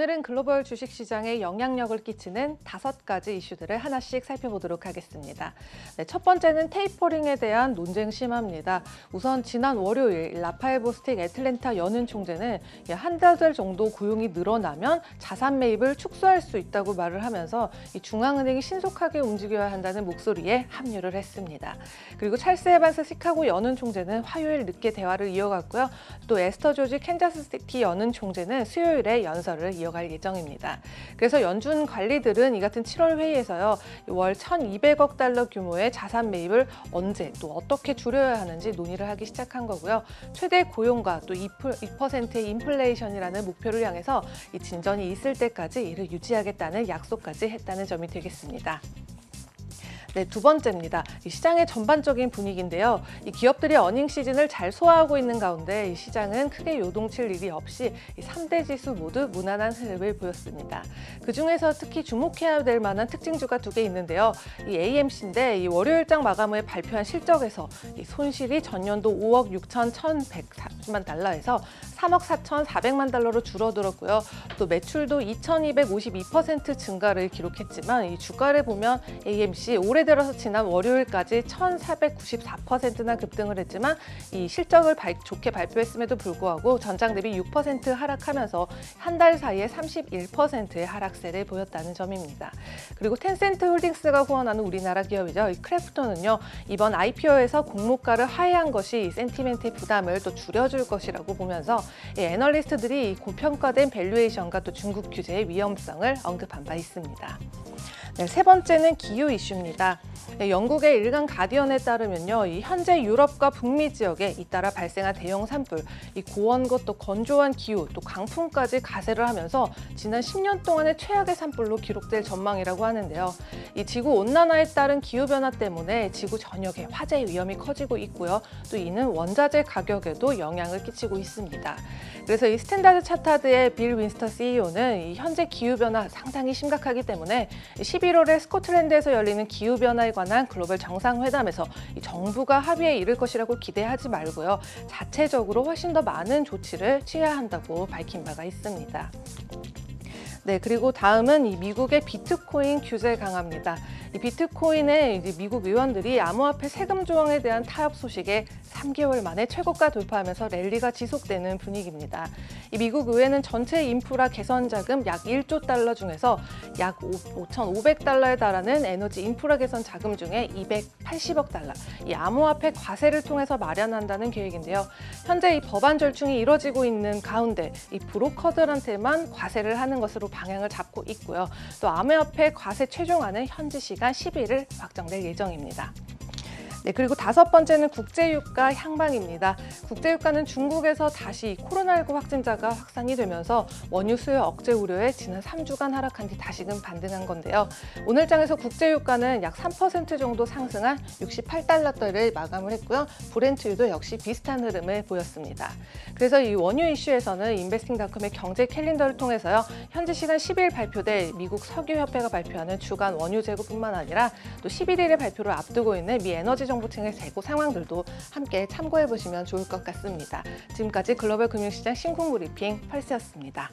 오늘은 글로벌 주식시장에 영향력을 끼치는 5가지 이슈들을 하나씩 살펴보도록 하겠습니다. 네, 첫 번째는 테이퍼링에 대한 논쟁 심화입니다. 우선 지난 월요일 라파엘 보스틱 애틀랜타 연은 총재는 한 달 정도 고용이 늘어나면 자산 매입을 축소할 수 있다고 말을 하면서 이 중앙은행이 신속하게 움직여야 한다는 목소리에 합류를 했습니다. 그리고 찰스 에반스 시카고 연은 총재는 화요일 늦게 대화를 이어갔고요. 또 에스터 조지 캔자스시티 연은 총재는 수요일에 연설을 이어갈 예정입니다. 그래서 연준 관리들은 이 같은 7월 회의에서요, 월 1,200억 달러 규모의 자산 매입을 언제 또 어떻게 줄여야 하는지 논의를 하기 시작한 거고요. 최대 고용과 또 2%의 인플레이션이라는 목표를 향해서 이 진전이 있을 때까지 이를 유지하겠다는 약속까지 했다는 점이 되겠습니다. 네, 두 번째입니다. 이 시장의 전반적인 분위기인데요. 이 기업들이 어닝 시즌을 잘 소화하고 있는 가운데 이 시장은 크게 요동칠 일이 없이 이 3대 지수 모두 무난한 흐름을 보였습니다. 그중에서 특히 주목해야 될 만한 특징주가 2개 있는데요. 이 AMC인데 이 월요일장 마감 후에 발표한 실적에서 이 손실이 전년도 5억 6천 1,140만 달러에서 3억 4,400만 달러로 줄어들었고요. 또 매출도 2,252% 증가를 기록했지만 이 주가를 보면 AMC 올해 들어서 지난 월요일까지 1,494%나 급등을 했지만 이 실적을 좋게 발표했음에도 불구하고 전장 대비 6% 하락하면서 한 달 사이에 31%의 하락세를 보였다는 점입니다. 그리고 텐센트 홀딩스가 후원하는 우리나라 기업이죠. 이 크래프톤은요, 이번 IPO에서 공모가를 하회한 것이 센티멘트의 부담을 또 줄여줄 것이라고 보면서 애널리스트들이 고평가된 밸류에이션과 또 중국 규제의 위험성을 언급한 바 있습니다. 네, 세 번째는 기후 이슈입니다. 영국의 일간 가디언에 따르면요, 이 현재 유럽과 북미 지역에 잇따라 발생한 대형 산불, 이 고온과 또 건조한 기후, 또 강풍까지 가세를 하면서 지난 10년 동안의 최악의 산불로 기록될 전망이라고 하는데요. 이 지구 온난화에 따른 기후 변화 때문에 지구 전역에 화재의 위험이 커지고 있고요. 또 이는 원자재 가격에도 영향을 끼치고 있습니다. 그래서 이 스탠다드 차타드의 빌 윈스터 CEO는 이 현재 기후 변화 상당히 심각하기 때문에 11월에 스코틀랜드에서 열리는 기후 변화에 관한 글로벌 정상회담에서 이 정부가 합의에 이를 것이라고 기대하지 말고요, 자체적으로 훨씬 더 많은 조치를 취해야 한다고 밝힌 바가 있습니다. 네, 그리고 다음은 이 미국의 비트코인 규제 강화입니다. 이 비트코인의 이제 미국 의원들이 암호화폐 세금 조항에 대한 타협 소식에 3개월 만에 최고가 돌파하면서 랠리가 지속되는 분위기입니다. 이 미국 의회는 전체 인프라 개선 자금 약 1조 달러 중에서 약 5,500달러에 달하는 에너지 인프라 개선 자금 중에 280억 달러, 이 암호화폐 과세를 통해서 마련한다는 계획인데요. 현재 이 법안 절충이 이뤄지고 있는 가운데 이 브로커들한테만 과세를 하는 것으로 방향을 잡고 있고요. 또 암호화폐 과세 최종안은 현지 시간 10일을 확정될 예정입니다. 네, 그리고 5번째는 국제유가 향방입니다. 국제유가는 중국에서 다시 코로나19 확진자가 확산이 되면서 원유 수요 억제 우려에 지난 3주간 하락한 뒤 다시금 반등한 건데요. 오늘 장에서 국제유가는 약 3% 정도 상승한 68달러대를 마감을 했고요. 브렌트유도 역시 비슷한 흐름을 보였습니다. 그래서 이 원유 이슈에서는 인베스팅닷컴의 경제 캘린더를 통해서요, 현지 시간 10일 발표될 미국 석유협회가 발표하는 주간 원유 재고뿐만 아니라 또 11일에 발표를 앞두고 있는 미 에너지 정보청의 재고 상황들도 함께 참고해 보시면 좋을 것 같습니다. 지금까지 글로벌 금융시장 신쿵 브리핑 펄스였습니다.